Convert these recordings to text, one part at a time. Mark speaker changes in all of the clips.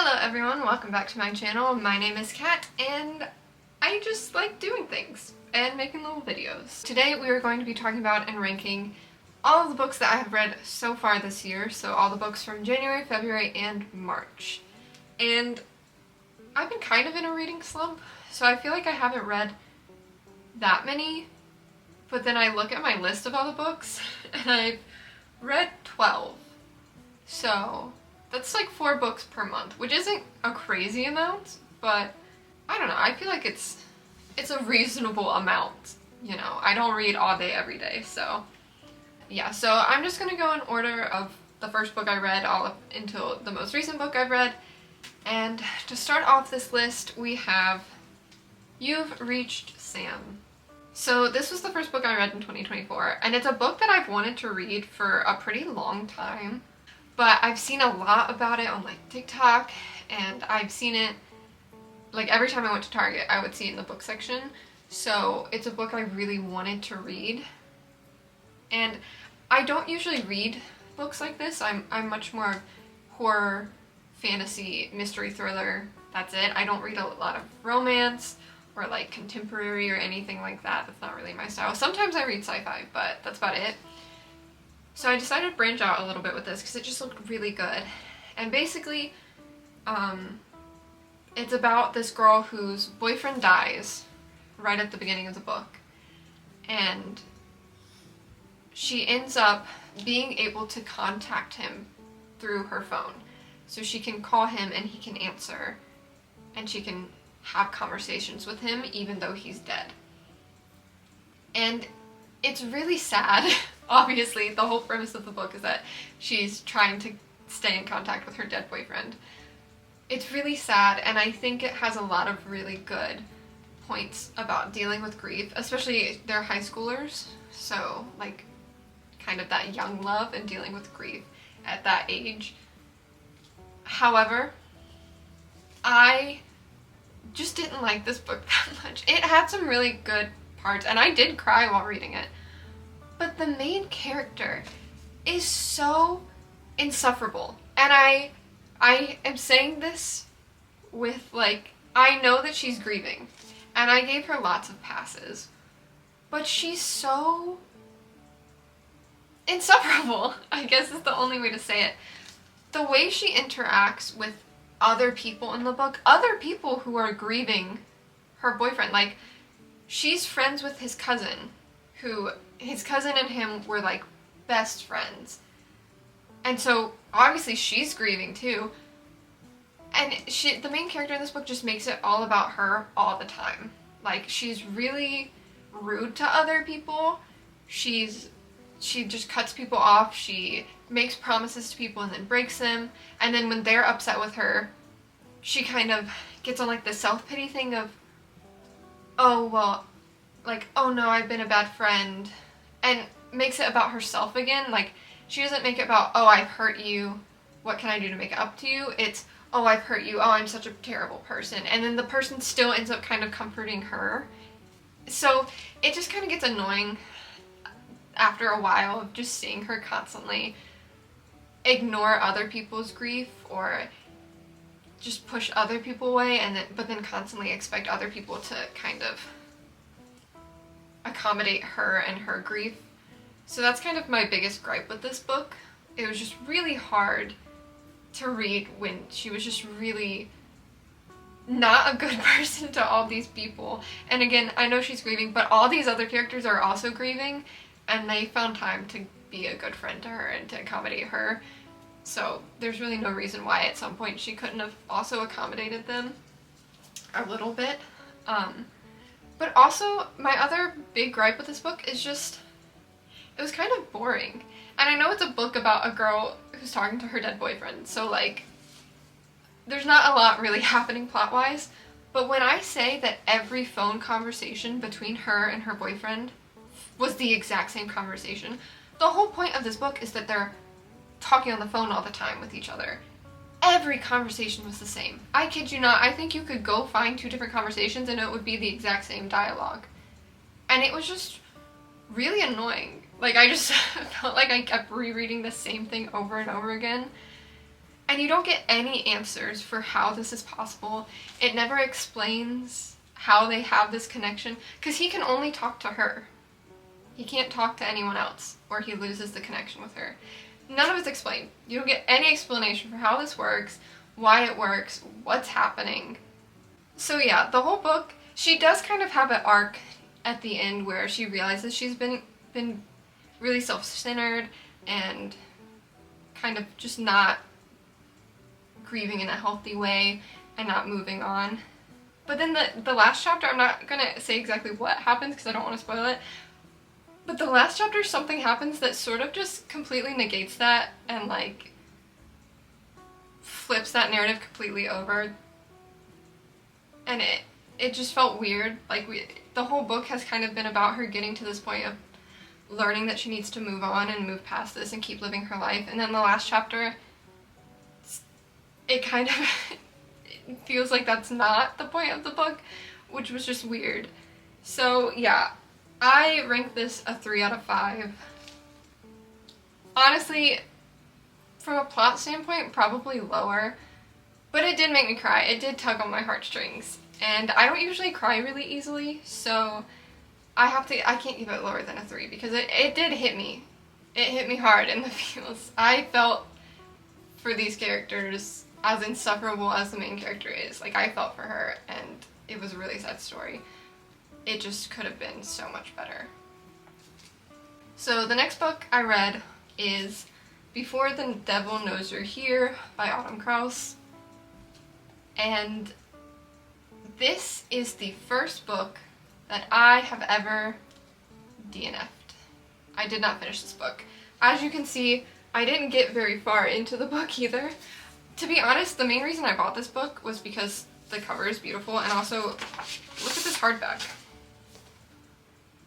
Speaker 1: Hello everyone, welcome back to my channel. My name is Kat and I just like doing things and making little videos. Today we are going to be talking about and ranking all of the books that I have read so far this year, so all the books from January, February, and March. And I've been kind of in a reading slump, so I feel like I haven't read that many, but then I look at my list of all the books and I've read 12. So that's like 4 books per month, which isn't a crazy amount, but I don't know, I feel like it's a reasonable amount, you know. I don't read all day every day, so yeah. So I'm just gonna go in order of the first book I read all up until the most recent book I've read. And to start off this list, we have You've Reached Sam. So this was the first book I read in 2024, and it's a book that I've wanted to read for a pretty long time. But I've seen a lot about it on like TikTok, and I've seen it like every time I went to Target I would see it in the book section. So it's a book I really wanted to read. And I don't usually read books like this. I'm much more horror, fantasy, mystery, thriller. That's it. I don't read a lot of romance or like contemporary or anything like that. That's not really my style. Sometimes I read sci-fi, but that's about it. So I decided to branch out a little bit with this because it just looked really good. And basically, it's about this girl whose boyfriend dies right at the beginning of the book. And she ends up being able to contact him through her phone. So she can call him and he can answer. And she can have conversations with him even though he's dead. And it's really sad. Obviously, the whole premise of the book is that she's trying to stay in contact with her dead boyfriend. It's really sad, and I think it has a lot of really good points about dealing with grief, especially they're high schoolers, so like kind of that young love and dealing with grief at that age. However, I just didn't like this book that much. It had some really good parts, and I did cry while reading it. But the main character is so insufferable. And I am saying this with like, I know that she's grieving. And I gave her lots of passes. But she's so insufferable, I guess is the only way to say it. The way she interacts with other people in the book, other people who are grieving her boyfriend. Like, she's friends with his cousin, his cousin and him were like best friends. And so obviously she's grieving too. And the main character in this book just makes it all about her all the time. Like, she's really rude to other people. She just cuts people off. She makes promises to people and then breaks them. And then when they're upset with her, she kind of gets on like the self-pity thing of, oh, well, like, oh no, I've been a bad friend, and makes it about herself again. Like, she doesn't make it about, oh, I've hurt you, what can I do to make it up to you? It's, oh, I've hurt you, oh, I'm such a terrible person. And then the person still ends up kind of comforting her. So it just kind of gets annoying after a while of just seeing her constantly ignore other people's grief or just push other people away, but then constantly expect other people to kind of accommodate her and her grief. So that's kind of my biggest gripe with this book. It was just really hard to read when she was just really not a good person to all these people. And again, I know she's grieving, but all these other characters are also grieving, and they found time to be a good friend to her and to accommodate her. So there's really no reason why at some point she couldn't have also accommodated them a little bit. But also, my other big gripe with this book is just, it was kind of boring. And I know it's a book about a girl who's talking to her dead boyfriend, so like, there's not a lot really happening plot-wise. But when I say that every phone conversation between her and her boyfriend was the exact same conversation, the whole point of this book is that they're talking on the phone all the time with each other. Every conversation was the same. I kid you not, I think you could go find 2 different conversations and it would be the exact same dialogue. And it was just really annoying. Like, I just felt like I kept rereading the same thing over and over again. And you don't get any answers for how this is possible. It never explains how they have this connection, because he can only talk to her. He can't talk to anyone else, or he loses the connection with her. None of it's explained. You don't get any explanation for how this works, why it works, what's happening. So yeah, the whole book, she does kind of have an arc at the end where she realizes she's been really self-centered and kind of just not grieving in a healthy way and not moving on. But then the last chapter, I'm not gonna say exactly what happens because I don't want to spoil it, but the last chapter, something happens that sort of just completely negates that and like flips that narrative completely over. And it just felt weird. Like the whole book has kind of been about her getting to this point of learning that she needs to move on and move past this and keep living her life. And then the last chapter, it kind of it feels like that's not the point of the book, which was just weird. So yeah, I rank this a 3 out of 5. Honestly, from a plot standpoint, probably lower, but it did make me cry. It did tug on my heartstrings, and I don't usually cry really easily, so I can't give it lower than a 3 because it did hit me. It hit me hard in the feels. I felt for these characters as insufferable as the main character is. Like, I felt for her, and it was a really sad story. It just could have been so much better. So the next book I read is Before the Devil Knows You're Here by Autumn Krause. And this is the first book that I have ever DNF'd. I did not finish this book. As you can see, I didn't get very far into the book either. To be honest, the main reason I bought this book was because the cover is beautiful, and also, look at this hardback.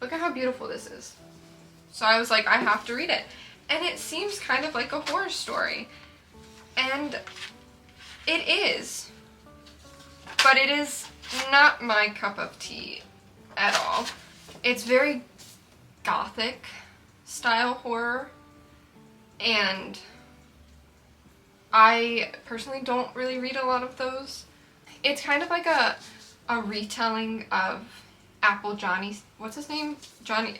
Speaker 1: Look at how beautiful this is. So I was like, I have to read it. And it seems kind of like a horror story. And it is. But it is not my cup of tea at all. It's very gothic style horror. And I personally don't really read a lot of those. It's kind of like a retelling of Apple Johnny, what's his name? Johnny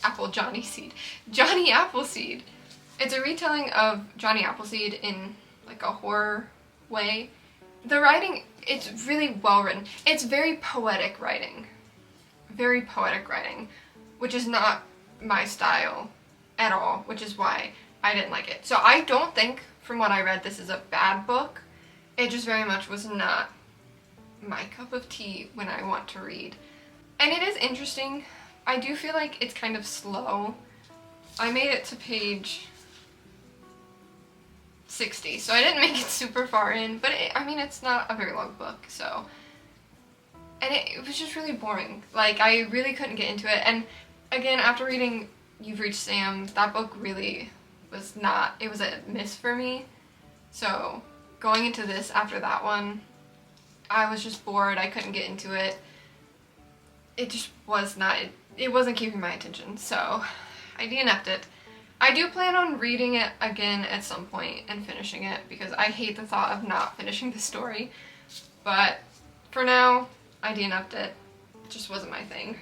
Speaker 1: Appleseed. Johnny Appleseed. It's a retelling of Johnny Appleseed in like a horror way. The writing, it's really well written. It's very poetic writing. Very poetic writing, which is not my style at all, which is why I didn't like it. So I don't think, from what I read, this is a bad book. It just very much was not my cup of tea when I want to read. And it is interesting. I do feel like it's kind of slow. I made it to page 60, so I didn't make it super far in, but I mean, it's not a very long book, so. And it was just really boring. Like, I really couldn't get into it. And again, after reading You've Reached Sam, that book really was not, it was a miss for me. So going into this after that one, I was just bored. I couldn't get into it. It just was not, it wasn't keeping my attention, so I DNF'd it. I do plan on reading it again at some point and finishing it because I hate the thought of not finishing the story. But for now, I DNF'd it. It just wasn't my thing.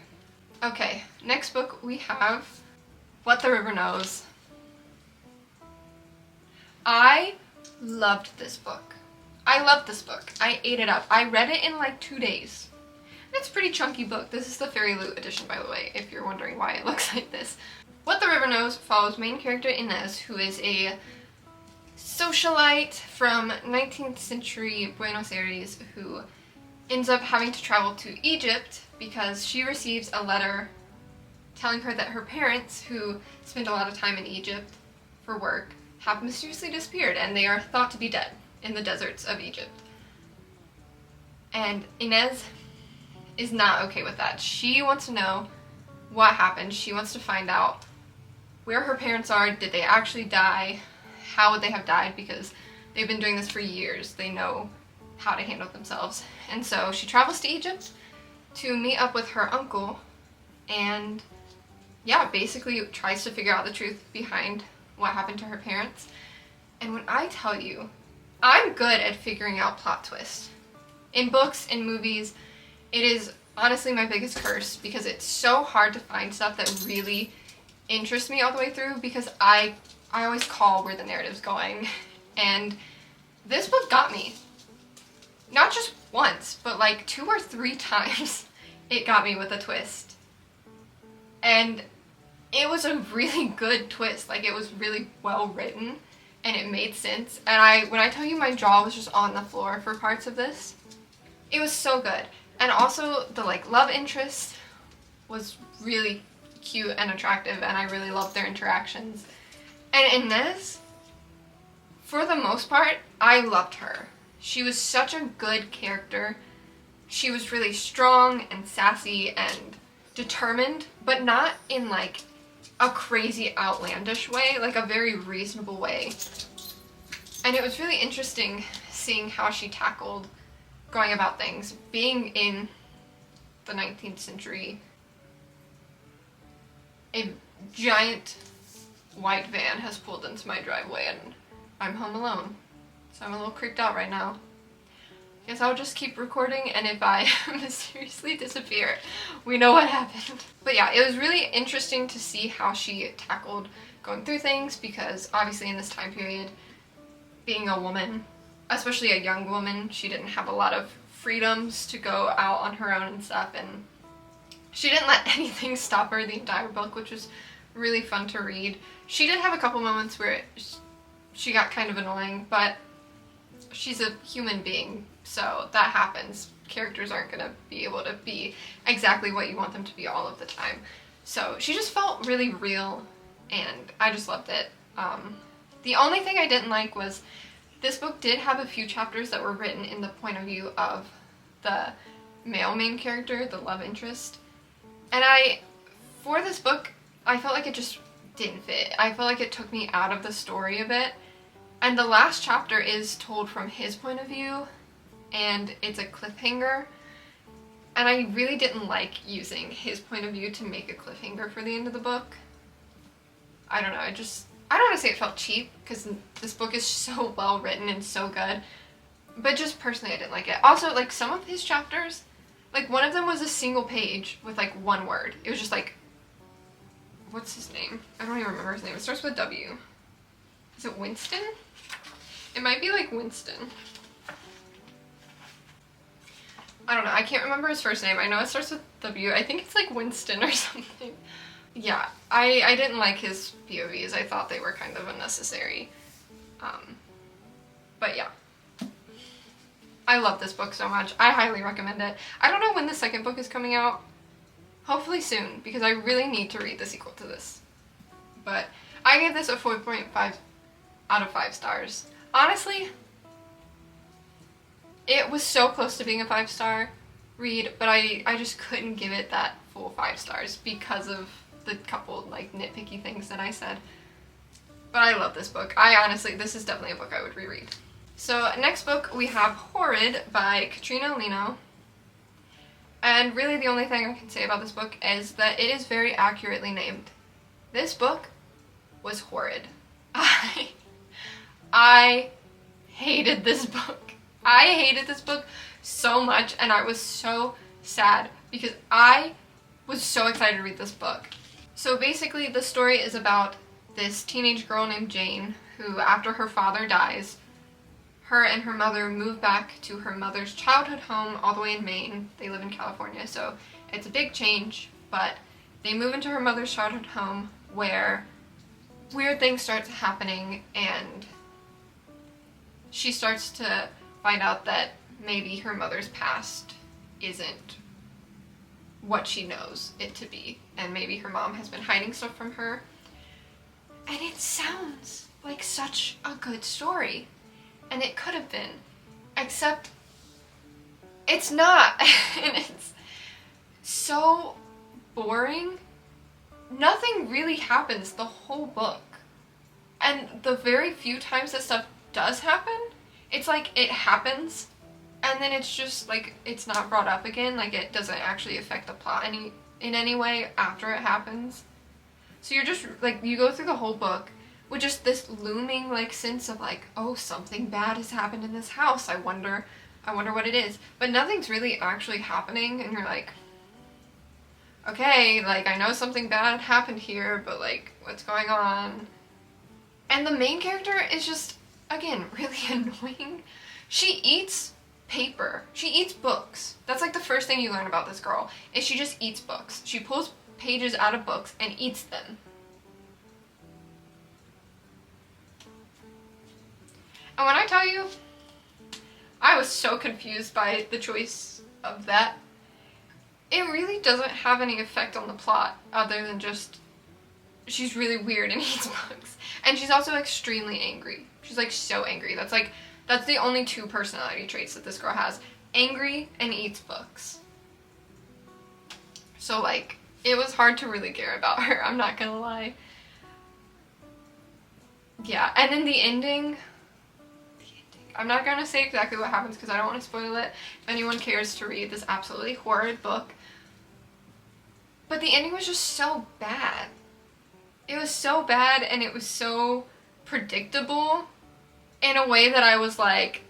Speaker 1: Okay, next book we have What the River Knows. I loved this book. I loved this book. I ate it up. I read it in like 2 days. It's a pretty chunky book. This is the Fairy Loot edition, by the way, if you're wondering why it looks like this. What the River Knows follows main character Inez, who is a socialite from 19th century Buenos Aires who ends up having to travel to Egypt because she receives a letter telling her that her parents, who spend a lot of time in Egypt for work, have mysteriously disappeared and they are thought to be dead in the deserts of Egypt. And Inez is not okay with that. She wants to know what happened. She wants to find out where her parents are. Did they actually die? How would they have died? Because they've been doing this for years. They know how to handle themselves. And so she travels to Egypt to meet up with her uncle and yeah, basically tries to figure out the truth behind what happened to her parents. And when I tell you, I'm good at figuring out plot twists. In books, in movies, it is honestly my biggest curse because it's so hard to find stuff that really interests me all the way through because I always call where the narrative's going. And this book got me. Not just once, but like 2 or 3 times it got me with a twist. And it was a really good twist. Like, it was really well written and it made sense. And when I tell you my jaw was just on the floor for parts of this, it was so good. And also the like love interest was really cute and attractive, and I really loved their interactions. And in this, for the most part, I loved her. She was such a good character. She was really strong and sassy and determined, but not in like a crazy outlandish way, like a very reasonable way. And it was really interesting seeing how she tackled going about things. Being in the 19th century, a giant white van has pulled into my driveway and I'm home alone. So I'm a little creeped out right now. Guess I'll just keep recording, and if I mysteriously disappear, we know what happened. But yeah, it was really interesting to see how she tackled going through things, because obviously in this time period, being a woman, especially a young woman, she didn't have a lot of freedoms to go out on her own and stuff, and she didn't let anything stop her the entire book, which was really fun to read. She did have a couple moments where she got kind of annoying, but she's a human being, so that happens. Characters aren't gonna be able to be exactly what you want them to be all of the time. So she just felt really real, and I just loved it. The only thing I didn't like was this book did have a few chapters that were written in the point of view of the male main character, the love interest. And for this book, I felt like it just didn't fit. I felt like it took me out of the story a bit. And the last chapter is told from his point of view, and it's a cliffhanger. And I really didn't like using his point of view to make a cliffhanger for the end of the book. I don't know, I don't want to say it felt cheap, because this book is so well written and so good. But just personally, I didn't like it. Also, like, some of his chapters, like, one of them was a single page with, like, one word. It was just, like, what's his name? I don't even remember his name. It starts with W. Is it Winston? It might be, like, Winston. I don't know. I can't remember his first name. I know it starts with W. I think it's, like, Winston or something. Yeah, I didn't like his POVs. I thought they were kind of unnecessary. But yeah. I love this book so much. I highly recommend it. I don't know when the second book is coming out. Hopefully soon, because I really need to read the sequel to this. But I gave this a 4.5 out of 5 stars. Honestly, it was so close to being a 5-star read, but I just couldn't give it that full 5 stars because of the couple like nitpicky things that I said. But I love this book. This is definitely a book I would reread. So next book we have Horrid by Katrina Lino. And really the only thing I can say about this book is that it is very accurately named. This book was horrid. I hated this book. I hated this book so much, and I was so sad because I was so excited to read this book. So basically the story is about this teenage girl named Jane who, after her father dies, her and her mother move back to her mother's childhood home all the way in Maine. They live in California, so it's a big change, but they move into her mother's childhood home where weird things start happening, and she starts to find out that maybe her mother's past isn't what she knows it to be, and maybe her mom has been hiding stuff from her. And it sounds like such a good story, and it could have been, except it's not. And it's so boring. Nothing really happens the whole book, and the very few times that stuff does happen, it's like it happens and then it's just like it's not brought up again. Like, it doesn't actually affect the plot in any way after it happens. So you're just like, you go through the whole book with just this looming like sense of like, oh, something bad has happened in this house. I wonder what it is. But nothing's really actually happening, and you're like, okay, like I know something bad happened here, but like what's going on? And the main character is just, again, really annoying. She eats paper. She eats books. That's like the first thing you learn about this girl, is she just eats books. She pulls pages out of books and eats them. And when I tell you, I was so confused by the choice of that. It really doesn't have any effect on the plot other than just she's really weird and eats books. And she's also extremely angry. She's like so angry. That's the only two personality traits that this girl has. Angry and eats books. So like, it was hard to really care about her, I'm not gonna lie. Yeah, and then the ending, I'm not gonna say exactly what happens because I don't want to spoil it if anyone cares to read this absolutely horrid book. But the ending was just so bad. It was so bad, and it was so predictable in a way that I was like,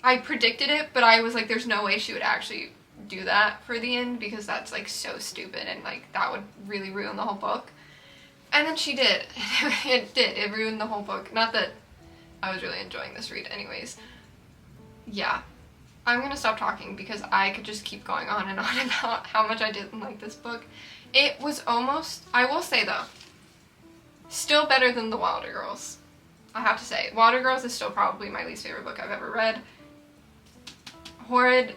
Speaker 1: I predicted it, but I was like, there's no way she would actually do that for the end, because that's like so stupid and like that would really ruin the whole book. And then she did. It ruined the whole book. Not that I was really enjoying this read anyways. Yeah. I'm gonna stop talking because I could just keep going on and on about how much I didn't like this book. It was almost, I will say though, still better than The Wilder Girls. I have to say, Wilder Girls is still probably my least favorite book I've ever read. Horrid,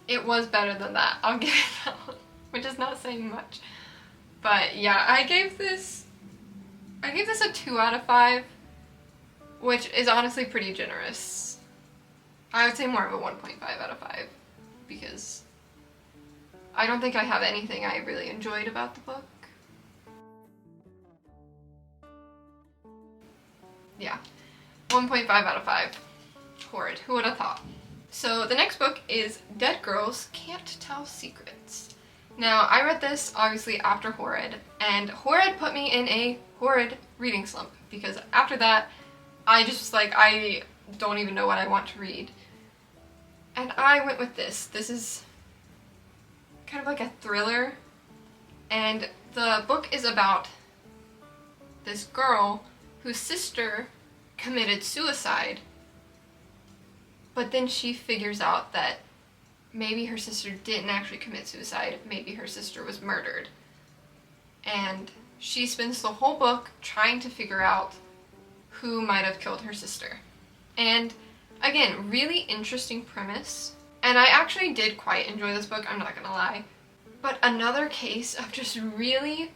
Speaker 1: it was better than that. I'll give it that one, which is not saying much. But yeah, I gave this a 2 out of 5, which is honestly pretty generous. I would say more of a 1.5 out of 5, because I don't think I have anything I really enjoyed about the book. Yeah, 1.5 out of 5. Horrid. Who would have thought? So the next book is Dead Girls Can't Tell Secrets. Now, I read this obviously after Horrid, and Horrid put me in a horrid reading slump, because after that, I just was like, I don't even know what I want to read. And I went with this. This is kind of like a thriller, and the book is about this girl whose sister committed suicide, but then she figures out that maybe her sister didn't actually commit suicide, maybe her sister was murdered. And she spends the whole book trying to figure out who might have killed her sister. And again, really interesting premise. And I actually did quite enjoy this book, I'm not gonna lie. But another case of just really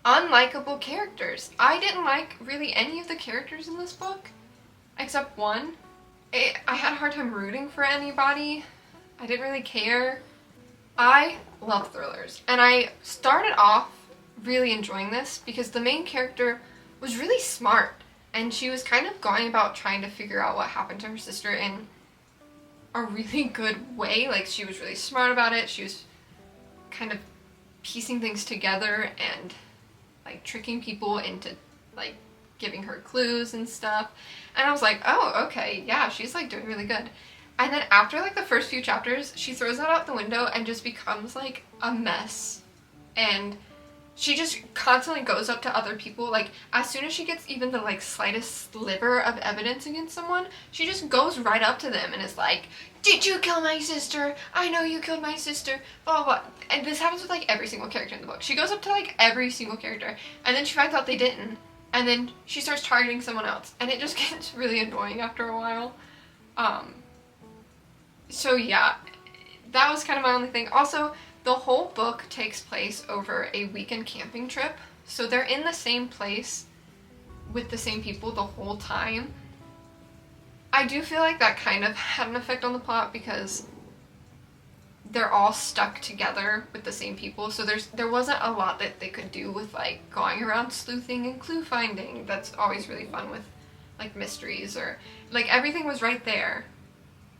Speaker 1: unlikable characters. I didn't like really any of the characters in this book, except one. I had a hard time rooting for anybody. I didn't really care. I love thrillers, and I started off really enjoying this because the main character was really smart, and she was kind of going about trying to figure out what happened to her sister in a really good way. Like, she was really smart about it. She was kind of piecing things together and like tricking people into like giving her clues and stuff. And I was like, oh, okay, yeah, she's like doing really good. And then after like the first few chapters, she throws that out the window and just becomes like a mess. And she just constantly goes up to other people. Like, as soon as she gets even the like slightest sliver of evidence against someone, she just goes right up to them and is like, did you kill my sister? I know you killed my sister, blah, blah, blah. And this happens with like every single character in the book. She goes up to like every single character, and then she finds out they didn't, and then she starts targeting someone else, and it just gets really annoying after a while. So yeah, that was kind of my only thing. Also, the whole book takes place over a weekend camping trip, so they're in the same place with the same people the whole time. I do feel like that kind of had an effect on the plot because they're all stuck together with the same people, so there wasn't a lot that they could do with like going around sleuthing and clue finding. That's always really fun with like mysteries, or like everything was right there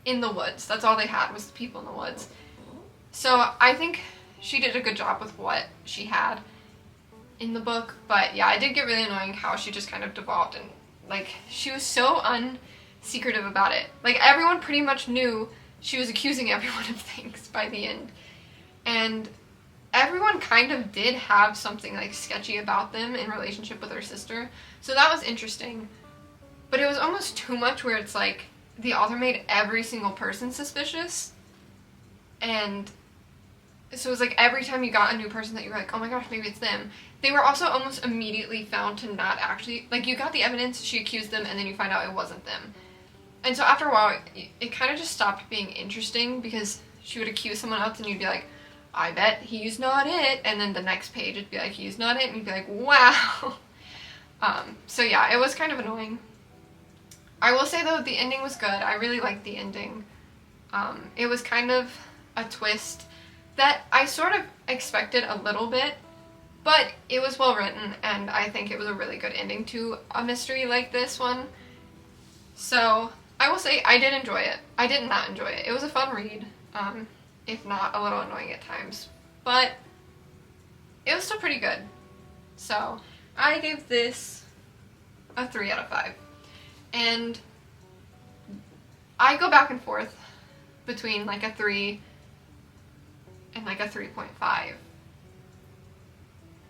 Speaker 1: in the woods. That's all they had was the people in the woods. So I think she did a good job with what she had. in the book. But yeah, it did get really annoying how she just kind of devolved, and like she was so unsecretive about it. Like everyone pretty much knew she was accusing everyone of things by the end. And everyone kind of did have something like sketchy about them in relationship with her sister. So that was interesting. But it was almost too much where it's like the author made every single person suspicious. And so it was like every time you got a new person that you were like, oh my gosh, maybe it's them. They were also almost immediately found to not actually, like you got the evidence, she accused them, and then you find out it wasn't them. And so after a while, it kind of just stopped being interesting because she would accuse someone else and you'd be like, I bet he's not it. And then the next page it'd be like, he's not it. And you'd be like, wow. So yeah, it was kind of annoying. I will say though, the ending was good. I really liked the ending. It was kind of a twist that I sort of expected a little bit, but it was well written, and I think it was a really good ending to a mystery like this one. So I will say I did enjoy it. I did not enjoy it. It was a fun read, if not a little annoying at times, but it was still pretty good. So I gave this a 3 out of 5. And I go back and forth between like a 3 and like a 3.5.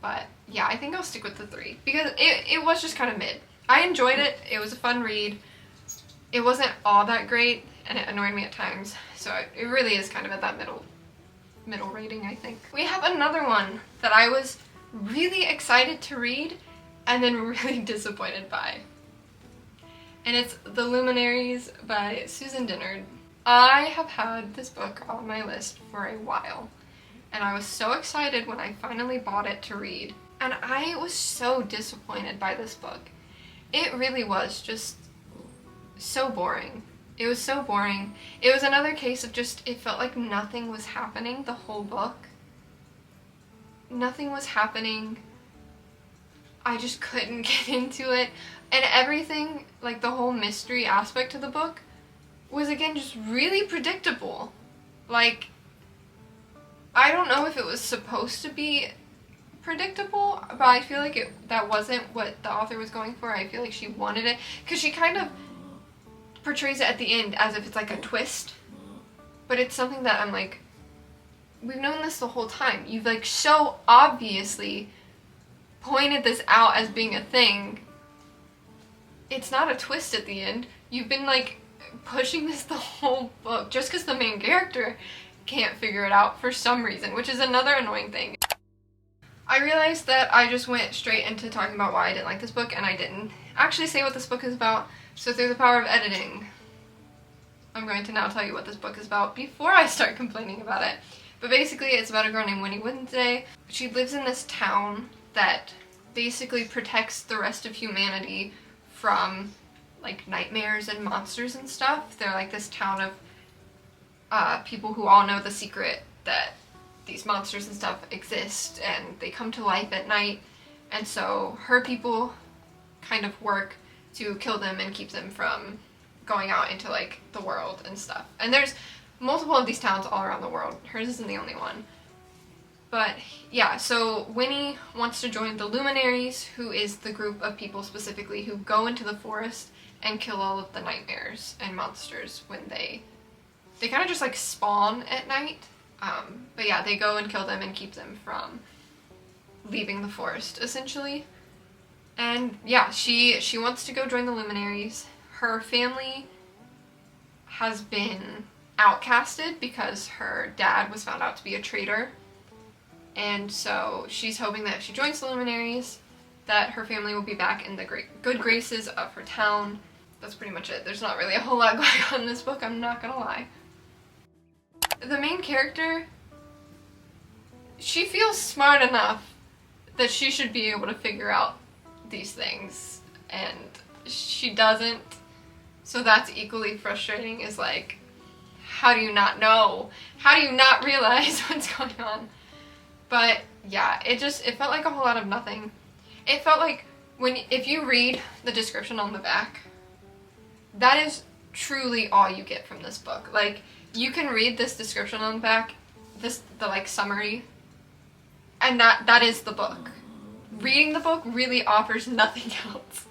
Speaker 1: But yeah, I think I'll stick with the 3 because it was just kind of mid. I enjoyed it. It was a fun read. It wasn't all that great and it annoyed me at times. So it really is kind of at that middle rating, I think. We have another one that I was really excited to read and then really disappointed by. And it's The Luminaries by Susan Dennard. I have had this book on my list for a while, and I was so excited when I finally bought it to read. And I was so disappointed by this book. It really was just so boring. It was so boring. It was another case of just, it felt like nothing was happening the whole book. Nothing was happening. I just couldn't get into it. And everything, like the whole mystery aspect of the book, was again just really predictable. Like, I don't know if it was supposed to be predictable, but I feel like that wasn't what the author was going for. I feel like she wanted it, because she kind of portrays it at the end as if it's like a twist, but it's something that I'm like, we've known this the whole time. You've like so obviously pointed this out as being a thing. It's not a twist at the end. You've been like pushing this the whole book just because the main character can't figure it out for some reason, which is another annoying thing. I realized that I just went straight into talking about why I didn't like this book, and I didn't actually say what this book is about. So through the power of editing, I'm going to now tell you what this book is about before I start complaining about it. But basically it's about a girl named Winnie Wednesday. She lives in this town that basically protects the rest of humanity from like nightmares and monsters and stuff. They're like this town of people who all know the secret that these monsters and stuff exist, and they come to life at night, and so her people kind of work to kill them and keep them from going out into like the world and stuff. And there's multiple of these towns all around the world. Hers isn't the only one. But yeah, so Winnie wants to join the Luminaries, who is the group of people specifically who go into the forest and kill all of the nightmares and monsters when they kind of just like spawn at night. But yeah, they go and kill them and keep them from leaving the forest, essentially. And yeah, she wants to go join the Luminaries. Her family has been outcasted because her dad was found out to be a traitor. And so she's hoping that if she joins the Luminaries, that her family will be back in the good graces of her town. That's pretty much it. There's not really a whole lot going on in this book, I'm not gonna lie. The main character, she feels smart enough that she should be able to figure out these things, and she doesn't. So that's equally frustrating, is like, how do you not know? How do you not realize what's going on? But yeah, it felt like a whole lot of nothing. It felt like if you read the description on the back, that is truly all you get from this book. Like, you can read this description on the back, the like summary, and that is the book. reading the book really offers nothing else.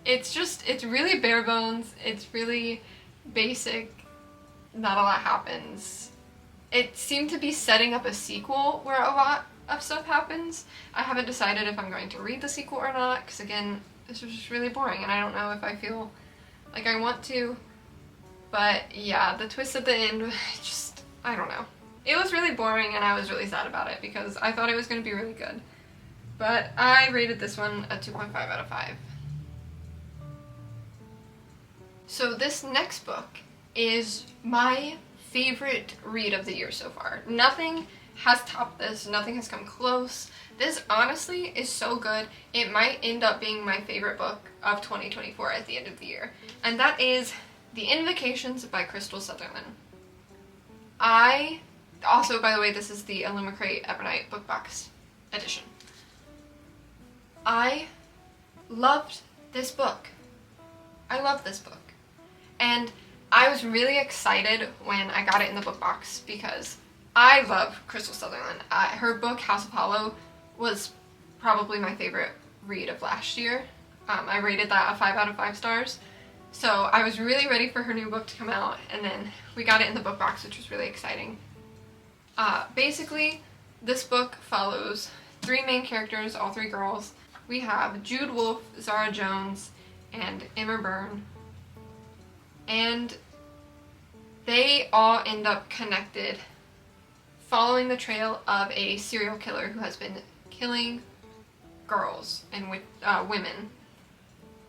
Speaker 1: It's really bare bones, it's really basic, not a lot happens. It seemed to be setting up a sequel where a lot of stuff happens. I haven't decided if I'm going to read the sequel or not, because again, this was just really boring and I don't know if I feel like I want to. But yeah, the twist at the end, just, I don't know. It was really boring and I was really sad about it because I thought it was going to be really good. But I rated this one a 2.5 out of 5. So this next book is my favorite read of the year so far. Nothing has topped this, nothing has come close. This honestly is so good, it might end up being my favorite book of 2024 at the end of the year. And that is The Invocations by Crystal Sutherland. Also, by the way, this is the Illumicrate Evernight book box edition. I loved this book. I love this book. And I was really excited when I got it in the book box because I love Crystal Sutherland. Her book, House of Hollow, was probably my favorite read of last year. I rated that a 5 out of 5 stars. So I was really ready for her new book to come out, and then we got it in the book box, which was really exciting. Basically, this book follows 3 main characters, all 3 girls. We have Jude Wolfe, Zara Jones, and Emma Byrne. And they all end up connected following the trail of a serial killer who has been killing girls and women.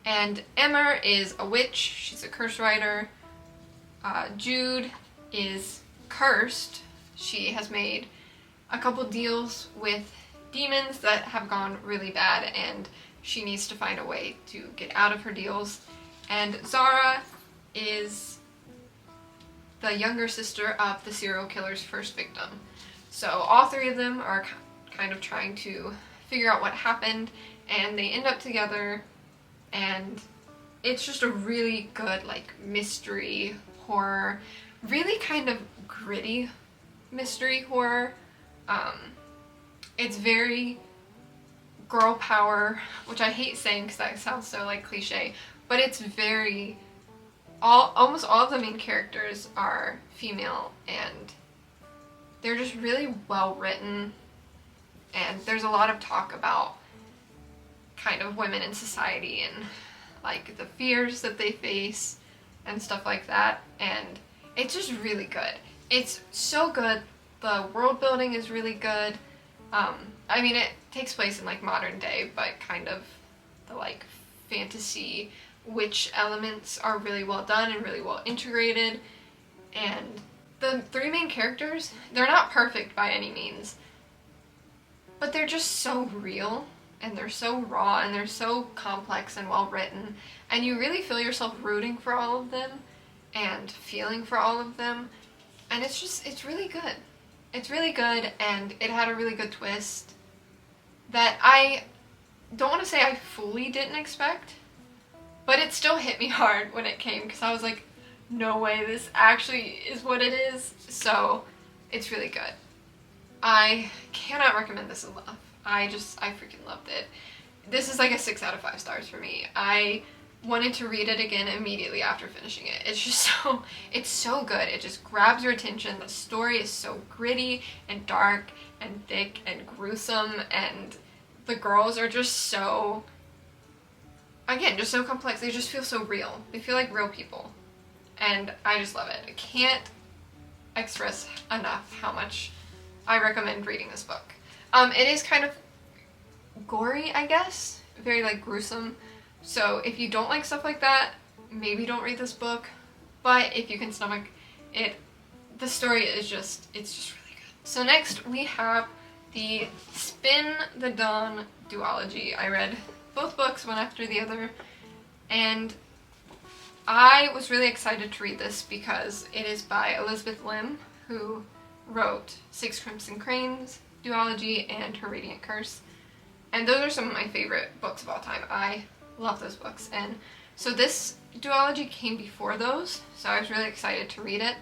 Speaker 1: And Emma is a witch, she's a curse writer. Jude is cursed. She has made a couple deals with demons that have gone really bad and she needs to find a way to get out of her deals. And Zara is the younger sister of the serial killer's first victim. So all 3 of them are kind of trying to figure out what happened, and they end up together, and it's just a really good like mystery horror, really kind of gritty mystery horror. It's very girl power, which I hate saying because that sounds so like cliche, but it's very, almost all of the main characters are female and they're just really well written, and there's a lot of talk about kind of women in society and like the fears that they face and stuff like that, and it's just really good. It's so good. The world building is really good. I mean, it takes place in like modern day, but kind of the like fantasy witch elements are really well done and really well integrated. And the 3 main characters, they're not perfect by any means, but they're just so real and they're so raw and they're so complex and well written, and you really feel yourself rooting for all of them and feeling for all of them, and it's really good. It's really good, and it had a really good twist that I don't want to say I fully didn't expect, but it still hit me hard when it came because I was like, no way, this actually is what it is. So it's really good. I cannot recommend this enough. I freaking loved it. This is like a 6 out of 5 stars for me. I wanted to read it again immediately after finishing it. It's just it's so good. It just grabs your attention. The story is so gritty and dark and thick and gruesome, and the girls are just so, again, just so complex. They just feel so real. They feel like real people. And I just love it. I can't express enough how much I recommend reading this book. It is kind of gory, I guess. Very like gruesome. So if you don't like stuff like that, maybe don't read this book. But if you can stomach it, the story is it's just really good. So next we have the Spin the Dawn duology. I read both books one after the other, and I was really excited to read this because it is by Elizabeth Lim, who wrote Six Crimson Cranes duology and Her Radiant Curse. And those are some of my favorite books of all time. I love those books. And so this duology came before those, so I was really excited to read it.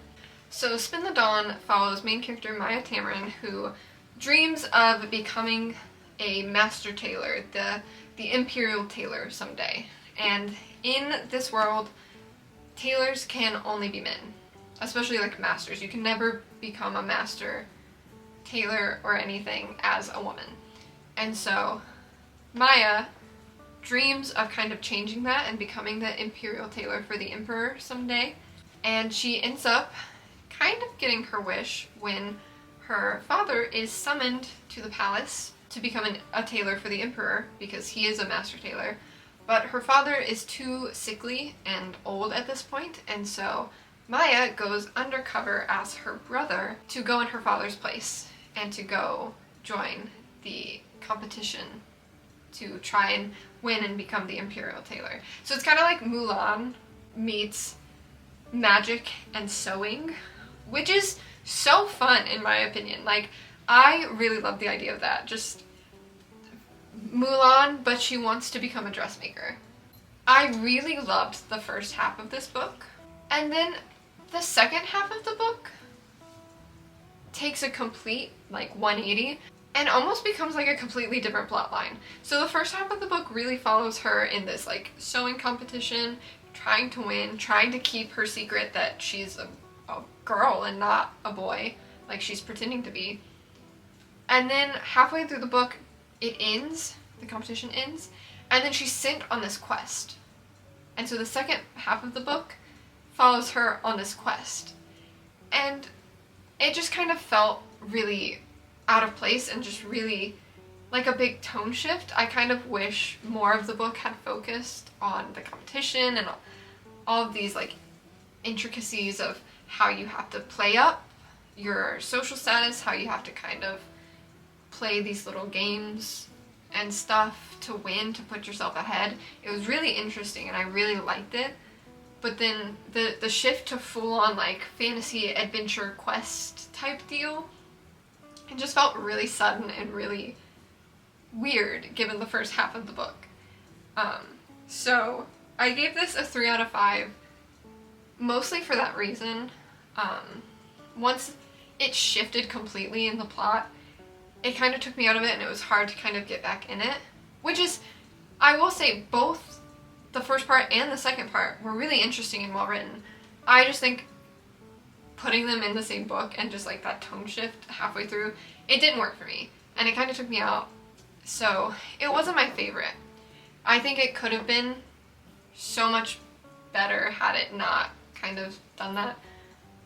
Speaker 1: So Spin the Dawn follows main character Maya Tamarin, who dreams of becoming a master tailor, the imperial tailor someday. And in this world, tailors can only be men, especially like masters. You can never become a master tailor or anything as a woman. And so Maya dreams of kind of changing that and becoming the imperial tailor for the emperor someday. And she ends up kind of getting her wish when her father is summoned to the palace to become a tailor for the emperor, because he is a master tailor. But her father is too sickly and old at this point, and so Maya goes undercover as her brother to go in her father's place and to go join the competition to try and win and become the imperial tailor. So it's kind of like Mulan meets magic and sewing, which is so fun in my opinion. Like, I really love the idea of that. Just Mulan, but she wants to become a dressmaker. I really loved the first half of this book, and then the second half of the book takes a complete like 180 and almost becomes like a completely different plot line. So the first half of the book really follows her in this like sewing competition, trying to win, trying to keep her secret that she's a girl and not a boy, like she's pretending to be. And then halfway through the book, it ends, the competition ends, and then she's sent on this quest. And so the second half of the book follows her on this quest. And it just kind of felt really out of place and just really like a big tone shift. I kind of wish more of the book had focused on the competition and all of these like intricacies of how you have to play up your social status, how you have to kind of play these little games and stuff to win, to put yourself ahead. It was really interesting and I really liked it. But then the shift to full-on like fantasy adventure quest type deal, it just felt really sudden and really weird given the first half of the book. So I gave this a 3 out of 5, mostly for that reason. Once it shifted completely in the plot, it kind of took me out of it and it was hard to kind of get back in it. Which is, I will say, both the first part and the second part were really interesting and well written. I just think putting them in the same book and just like that tone shift halfway through, it didn't work for me. And it kind of took me out. So it wasn't my favorite. I think it could have been so much better had it not kind of done that.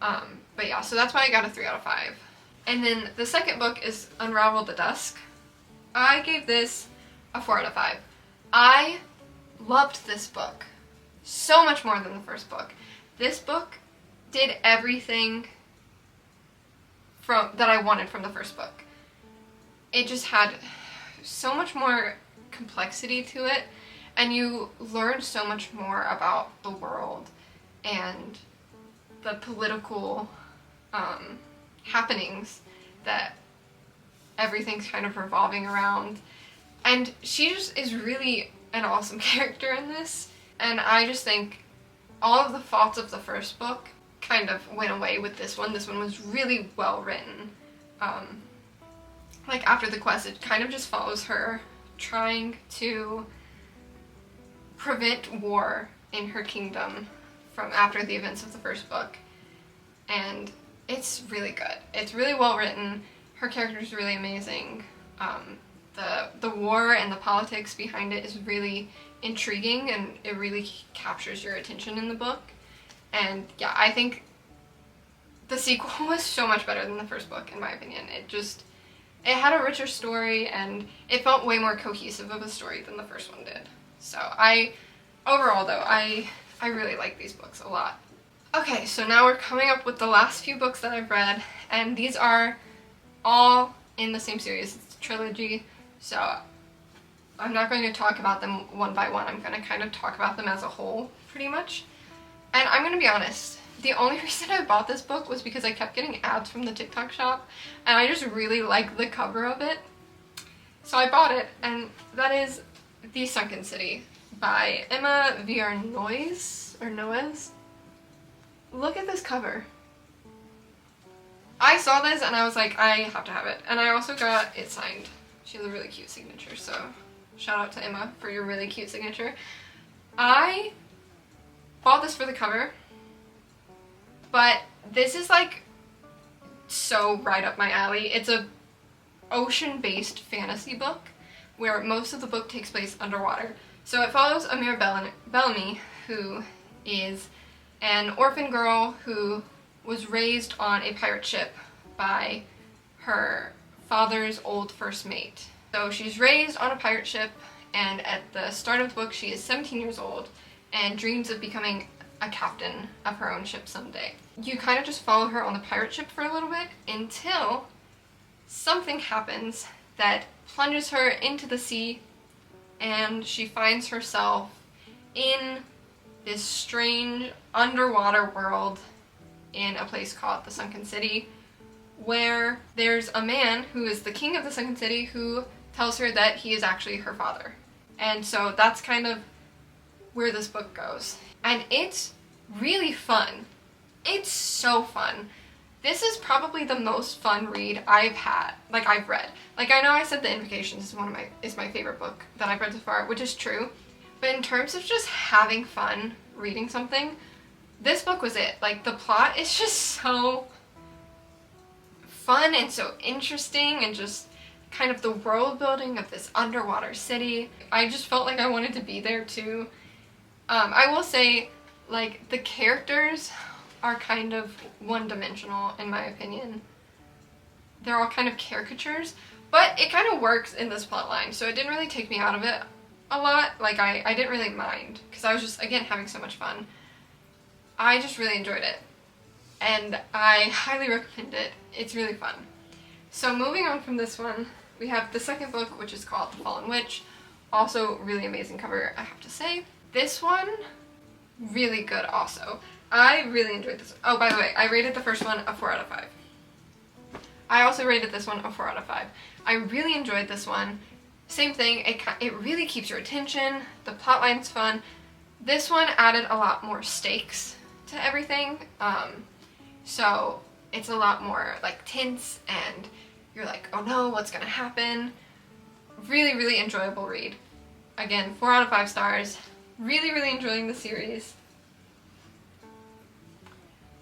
Speaker 1: But yeah, so that's why I got a 3 out of 5. And then the second book is Unravel the Dusk. I gave this a 4 out of 5. I loved this book so much more than the first book. This book did everything that I wanted from the first book. It just had so much more complexity to it, and you learn so much more about the world and the political happenings that everything's kind of revolving around. And she just is really an awesome character in this, and I just think all of the faults of the first book kind of went away with this one. This one was really well written. Like after the quest, it kind of just follows her trying to prevent war in her kingdom from after the events of the first book, and it's really good. It's really well written. Her character is really amazing. The war and the politics behind it is really intriguing, and it really captures your attention in the book. And yeah, I think the sequel was so much better than the first book, in my opinion. It had a richer story, and it felt way more cohesive of a story than the first one did. So overall though, I really like these books a lot. Okay, so now we're coming up with the last few books that I've read, and these are all in the same series. It's a trilogy, so I'm not going to talk about them one by one. I'm going to kind of talk about them as a whole, pretty much. And I'm going to be honest, the only reason I bought this book was because I kept getting ads from the TikTok shop, and I just really liked the cover of it. So I bought it, and that is The Sunken City by Emma Villarnois, or Noes. Look at this cover. I saw this and I was like, I have to have it. And I also got it signed. She has a really cute signature, so shout out to Emma for your really cute signature. I bought this for the cover, but this is like so right up my alley. It's a ocean-based fantasy book where most of the book takes place underwater. So it follows Amir Bellamy, who is an orphan girl who was raised on a pirate ship by her father's old first mate. So she's raised on a pirate ship, and at the start of the book she is 17 years old and dreams of becoming a captain of her own ship someday. You kind of just follow her on the pirate ship for a little bit until something happens that plunges her into the sea, and she finds herself in this strange underwater world in a place called the Sunken City, where there's a man who is the king of the Sunken City who tells her that he is actually her father. And so that's kind of where this book goes. And it's really fun. It's so fun. This is probably the most fun read I've read. Like, I know I said The Invocations is my favorite book that I've read so far, which is true. But in terms of just having fun reading something, this book was it. Like, the plot is just so fun and so interesting, and just kind of the world building of this underwater city. I just felt like I wanted to be there too. I will say, like, the characters are kind of one-dimensional in my opinion. They're all kind of caricatures, but it kind of works in this plot line, so it didn't really take me out of it a lot. Like, I didn't really mind, because I was just, again, having so much fun. I just really enjoyed it, and I highly recommend it. It's really fun. So moving on from this one, we have the second book, which is called The Fallen Witch. Also really amazing cover, I have to say. This one, really good also. I really enjoyed this. Oh, by the way, I rated the first one a 4 out of 5. I also rated this one a 4 out of 5. I really enjoyed this one. Same thing, it really keeps your attention. The plotline's fun. This one added a lot more stakes to everything. So it's a lot more like tense, and you're like, oh no, what's gonna happen? Really, really enjoyable read. Again, 4 out of 5 stars. Really, really enjoying the series.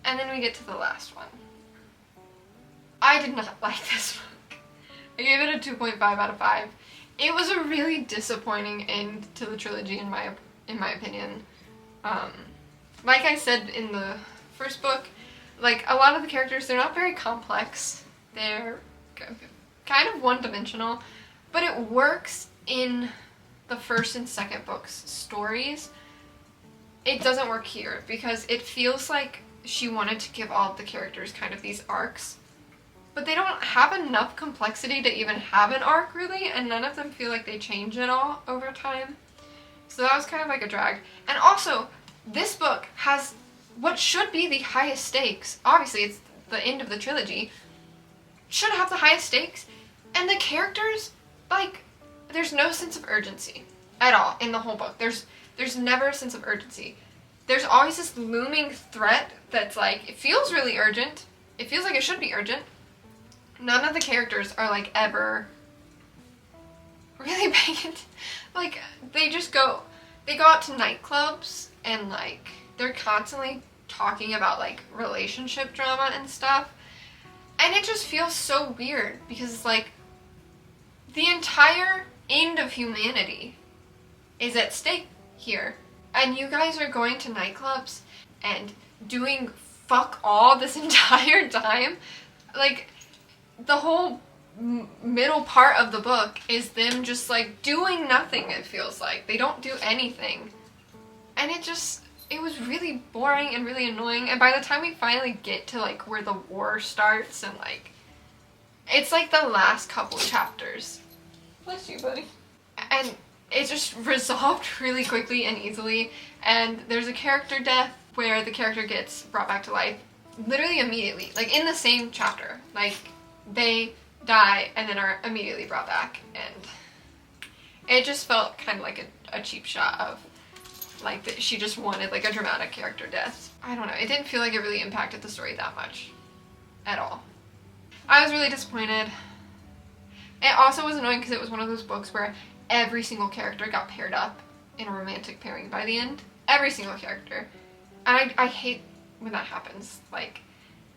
Speaker 1: And then we get to the last one. I did not like this book. I gave it a 2.5 out of 5. It was a really disappointing end to the trilogy in my opinion. Like I said in the first book, like, a lot of the characters, they're not very complex. They're kind of one-dimensional, but it works in the first and second book's stories. It doesn't work here because it feels like she wanted to give all of the characters kind of these arcs, but they don't have enough complexity to even have an arc really, and none of them feel like they change at all over time. So that was kind of like a drag. And also, this book has what should be the highest stakes. Obviously, it's the end of the trilogy. Should have the highest stakes, and the characters, like, there's no sense of urgency at all in the whole book. There's never a sense of urgency. There's always this looming threat that's like, it feels really urgent. It feels like it should be urgent. None of the characters are like ever really paying it. Like, they go out to nightclubs, and like, they're constantly talking about like relationship drama and stuff. And it just feels so weird because it's like, the entire end of humanity is at stake here. And you guys are going to nightclubs and doing fuck all this entire time. Like, the whole middle part of the book is them just like doing nothing, it feels like. They don't do anything. And it was really boring and really annoying. And by the time we finally get to like where the war starts, and like, it's like the last couple chapters. Bless you, buddy. And it just resolved really quickly and easily, and there's a character death where the character gets brought back to life literally immediately, like in the same chapter. Like, they die and then are immediately brought back, and it just felt kind of like a cheap shot of like that she just wanted like a dramatic character death. I don't know, it didn't feel like it really impacted the story that much at all. I was really disappointed. It also was annoying because it was one of those books where every single character got paired up in a romantic pairing by the end. Every single character. And I hate when that happens. Like,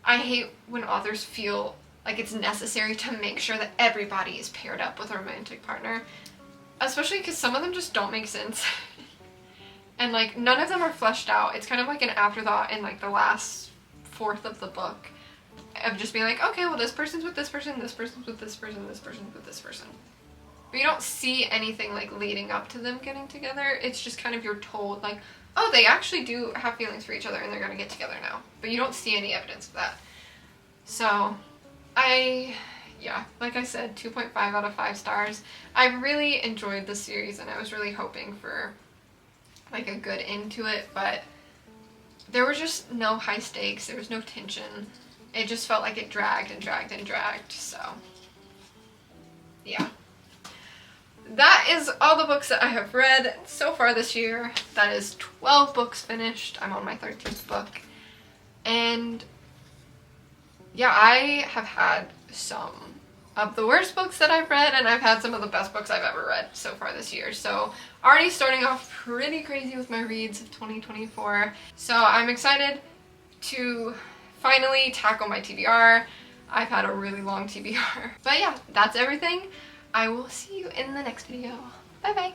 Speaker 1: I hate when authors feel like it's necessary to make sure that everybody is paired up with a romantic partner. Especially because some of them just don't make sense. And like, none of them are fleshed out. It's kind of like an afterthought in like the last fourth of the book. Of just being like, okay, well this person's with this person, this person's with this person, this person's with this person. But you don't see anything like leading up to them getting together. It's just kind of you're told like, oh, they actually do have feelings for each other and they're gonna get together now. But you don't see any evidence of that. So, yeah, like I said, 2.5 out of 5 stars. I really enjoyed the series and I was really hoping for like a good end to it, but there were just no high stakes, there was no tension. It just felt like it dragged and dragged and dragged, so yeah. That is all the books that I have read so far this year. That is 12 books finished. I'm on my 13th book. And yeah, I have had some of the worst books that I've read, and I've had some of the best books I've ever read so far this year. So already starting off pretty crazy with my reads of 2024. So I'm excited to finally tackle my TBR. I've had a really long TBR. But yeah, that's everything. I will see you in the next video. Bye bye.